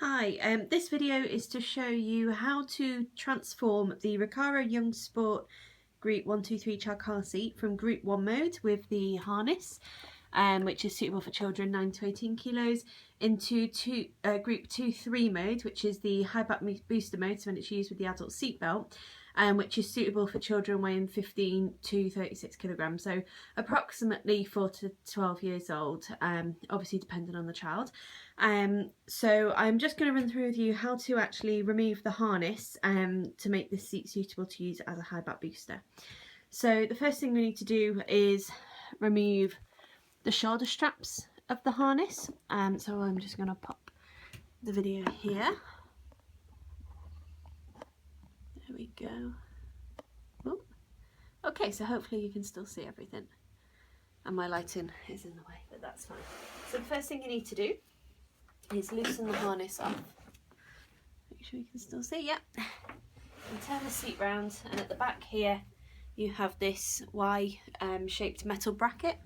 Hi, this video is to show you how to transform the Recaro Young Sport Group 123 child car seat from Group 1 mode with the harness, which is suitable for children 9 to 18 kilos, into Group 2-3 mode, which is the high back booster mode, so when it's used with the adult seat belt, which is suitable for children weighing 15 to 36 kilograms, so approximately 4 to 12 years old, obviously depending on the child. So I'm just going to run through with you how to actually remove the harness to make this seat suitable to use as a high back booster. So the first thing we need to do is remove the shoulder straps of the harness. So I'm just going to pop the video here. There we go. Oh. Okay, so hopefully you can still see everything. And my lighting is in the way, but that's fine. So the first thing you need to do is loosen the harness off. Make sure you can still see, yep. And turn the seat round, and at the back here you have this Y-shaped metal bracket.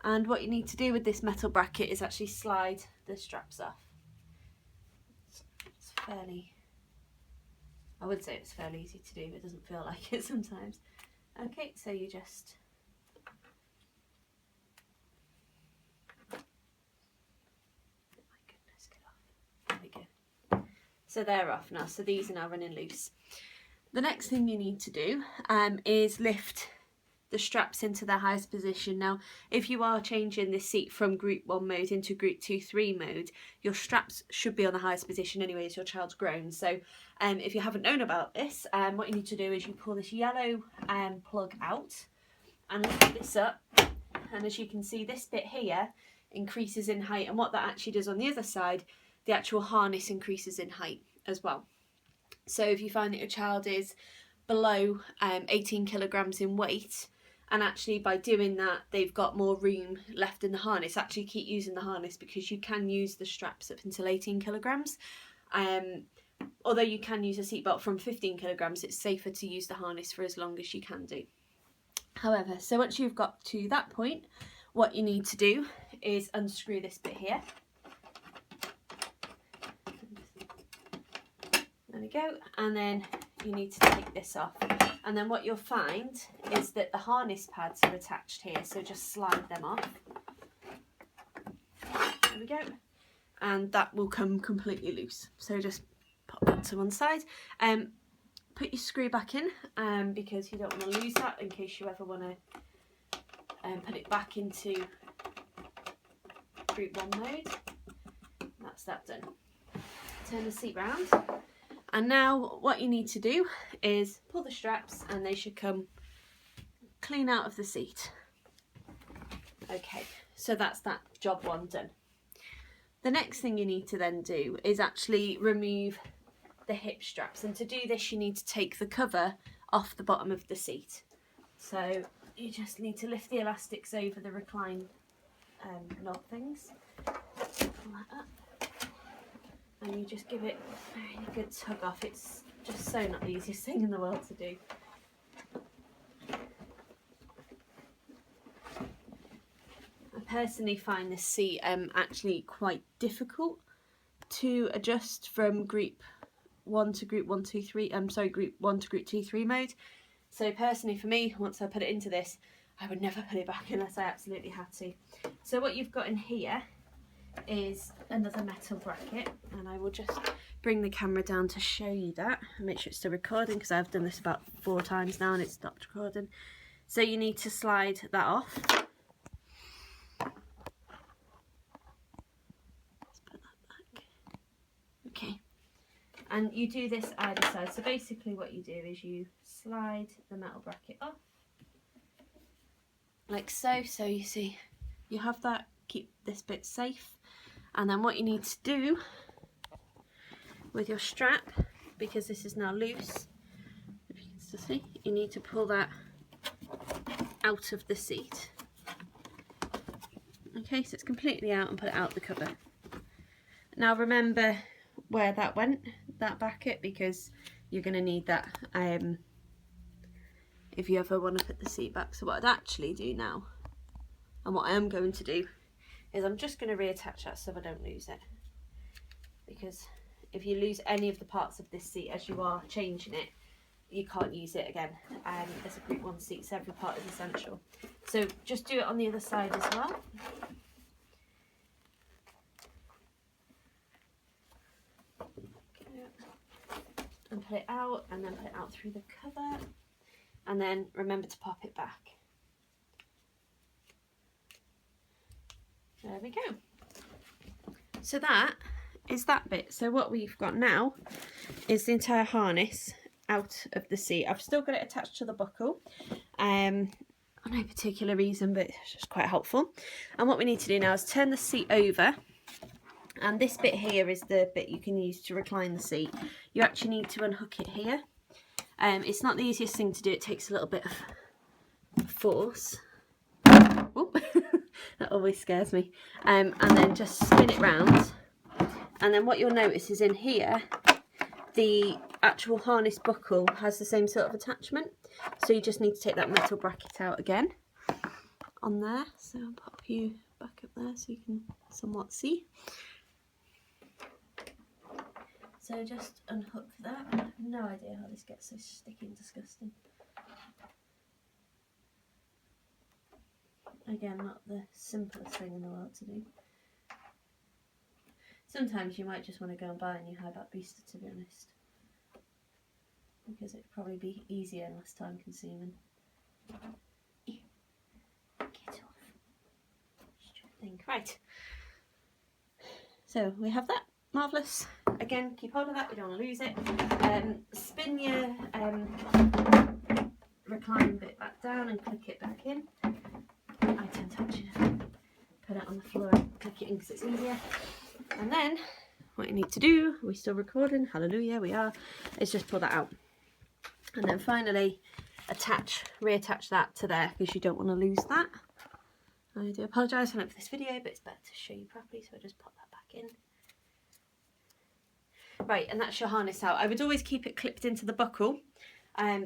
And what you need to do with this metal bracket is actually slide the straps off. It's fairly, I would say it's fairly easy to do, but it doesn't feel like it sometimes. Okay, so you just So they're off now, so these are now running loose. The next thing you need to do is lift the straps into their highest position. Now, if you are changing this seat from Group 1 mode into Group 2-3 mode, your straps should be on the highest position anyway as your child's grown. So if you haven't known about this, what you need to do is you pull this yellow plug out and lift this up. And as you can see, this bit here increases in height, and what that actually does on the other side, the actual harness increases in height as well. So if you find that your child is below 18 kilograms in weight, and actually by doing that they've got more room left in the harness, actually keep using the harness, because you can use the straps up until 18 kilograms. Although you can use a seatbelt from 15 kilograms, it's safer to use the harness for as long as you can do. However, so once you've got to that point, what you need to do is unscrew this bit here. There we go, and then you need to take this off, and then what you'll find is that the harness pads are attached here, so just slide them off. There we go, and that will come completely loose, so just pop that to one side. Put your screw back in because you don't want to lose that in case you ever want to put it back into Group 1 mode. That's that done. Turn the seat round. And now what you need to do is pull the straps, and they should come clean out of the seat. Okay, so that's that job one done. The next thing you need to then do is actually remove the hip straps, and to do this you need to take the cover off the bottom of the seat. So you just need to lift the elastics over the recline knob things, pull that up, and you just give it a very good tug off. It's just so not the easiest thing in the world to do. I personally find this seat actually quite difficult to adjust from Group 1 to Group 1-2-3. Group 1 to Group 2-3 mode. So personally for me, once I put it into this, I would never put it back unless I absolutely had to. So what you've got in here is another metal bracket, and I will just bring the camera down to show you that and make sure it's still recording, because I've done this about 4 times now and it's stopped recording. So you need to slide that off. Let's put that back. Okay, and you do this either side. So basically what you do is you slide the metal bracket off like so. So you see you have that, keep this bit safe. And then what you need to do with your strap, because this is now loose, if you can still see, you need to pull that out of the seat. Okay, so it's completely out, and put it out the cover. Now remember where that went, that bracket, because you're going to need that if you ever want to put the seat back. So what I'd actually do now, and what I am going to do, is I'm just going to reattach that so I don't lose it. because if you lose any of the parts of this seat as you are changing it, you can't use it again. As a Group 1 seat, so every part is essential. So just do it on the other side as well. And put it out, and then put it out through the cover, and then remember to pop it back. There we go. So that is that bit. So what we've got now is the entire harness out of the seat. I've still got it attached to the buckle, for no particular reason, but it's just quite helpful. And what we need to do now is turn the seat over. And this bit here is the bit you can use to recline the seat. You actually need to unhook it here. It's not the easiest thing to do. It takes a little bit of force. Oop. That always scares me. And then just spin it round. And then what you'll notice is in here, the actual harness buckle has the same sort of attachment. So you just need to take that metal bracket out again on there. So I'll pop you back up there so you can somewhat see. So just unhook that. I have no idea how this gets so sticky and disgusting. Again, not the simplest thing in the world to do. Sometimes you might just want to go and buy a new high back booster, to be honest, because it'd probably be easier and less time consuming. Get off. Stupid thing. Right. So we have that. Marvellous. Again, keep hold of that, we don't want to lose it. Spin your recline bit back down and click it back in. I tend to actually put it on the floor and click it in because it's easier. And then what you need to do, are we still recording? Hallelujah, we are. Is just pull that out. And then finally reattach that to there because you don't want to lose that. I do apologise for this video, but it's better to show you properly, so I just pop that back in. Right, and that's your harness out. I would always keep it clipped into the buckle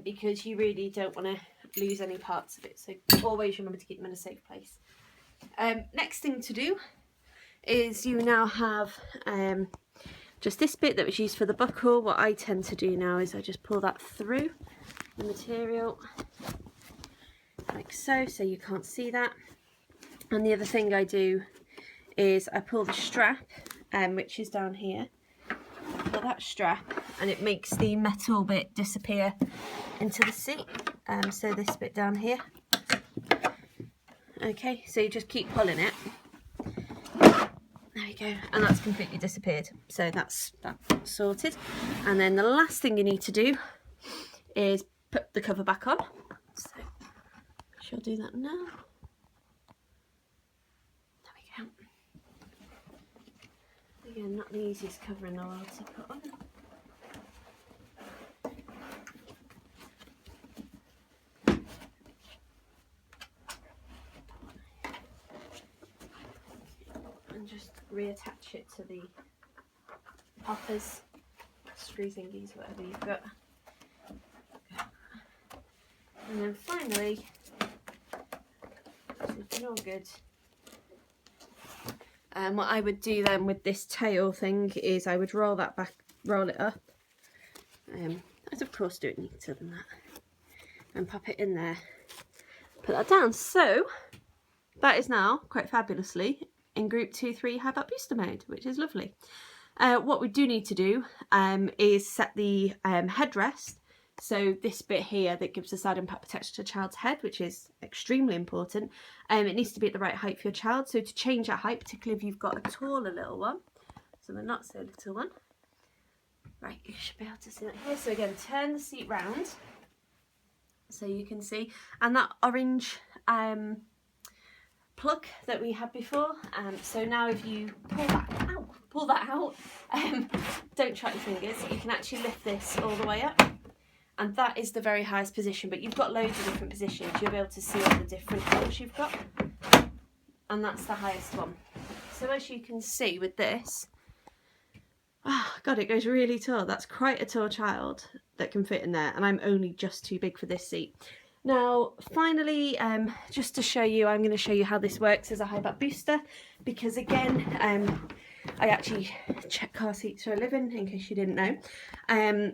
because you really don't want to lose any parts of it. So always remember to keep them in a safe place. Next thing to do is you now have just this bit that was used for the buckle. What I tend to do now is I just pull that through the material like so you can't see that. And the other thing I do is I pull the strap, which is down here. Pull that strap and it makes the metal bit disappear into the seat. So this bit down here. Okay, so you just keep pulling it. There we go, and that's completely disappeared. So that's sorted. And then the last thing you need to do is put the cover back on. So I shall do that now. There we go. Again, not the easiest cover in the world to put on. And just reattach it to the poppers, screw thingies, whatever you've got. And then finally, it's all good. And what I would do then with this tail thing is I would roll that back, roll it up. I'd of course do it neater than that. And pop it in there. Put that down. So that is now quite fabulously in Group 2-3 high back booster mode, which is lovely. What we do need to do is set the headrest. So this bit here that gives the side impact protection to the child's head, which is extremely important. It needs to be at the right height for your child. So to change that height, particularly if you've got a taller little one, so the not so little one. Right, you should be able to see that here. So again, turn the seat round so you can see. And that orange plug that we had before. So now if you pull that out, don't track your fingers. You can actually lift this all the way up. And that is the very highest position, but you've got loads of different positions. You'll be able to see all the different holes you've got. And that's the highest one. So as you can see with this, oh God, it goes really tall. That's quite a tall child that can fit in there. And I'm only just too big for this seat. Now, finally, just to show you, I'm going to show you how this works as a high back booster. Because again, I actually check car seats for a living, in case you didn't know. I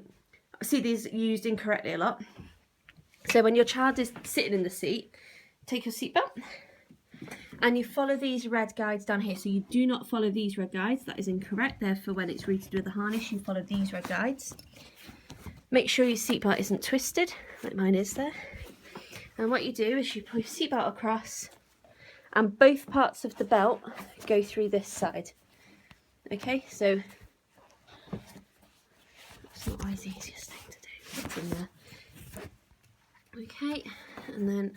see these used incorrectly a lot. So when your child is sitting in the seat, take your seatbelt and you follow these red guides down here. So you do not follow these red guides, that is incorrect. Therefore, when it's routed with the harness, you follow these red guides. Make sure your seatbelt isn't twisted, like mine is there. And what you do is you pull your seatbelt across and both parts of the belt go through this side. Okay, so it's not always the easiest thing to do. It's in there. Okay, and then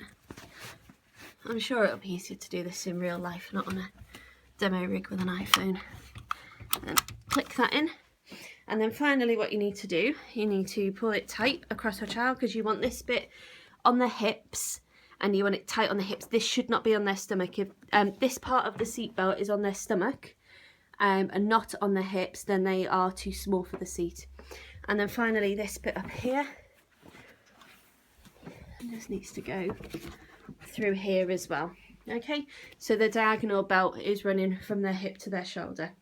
I'm sure it'll be easier to do this in real life, not on a demo rig with an iPhone. Then click that in. And then finally what you need to do, you need to pull it tight across your child, because you want this bit on the hips and you want it tight on the hips. This should not be on their stomach. If this part of the seatbelt is on their stomach and not on the hips, then they are too small for the seat. And then finally this bit up here, and this needs to go through here as well. Okay, so the diagonal belt is running from their hip to their shoulder.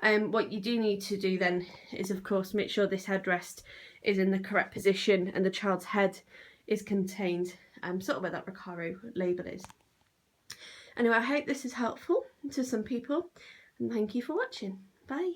What you do need to do then is, of course, make sure this headrest is in the correct position and the child's head is contained, sort of where that Recaro label is. Anyway, I hope this is helpful to some people, and thank you for watching. Bye.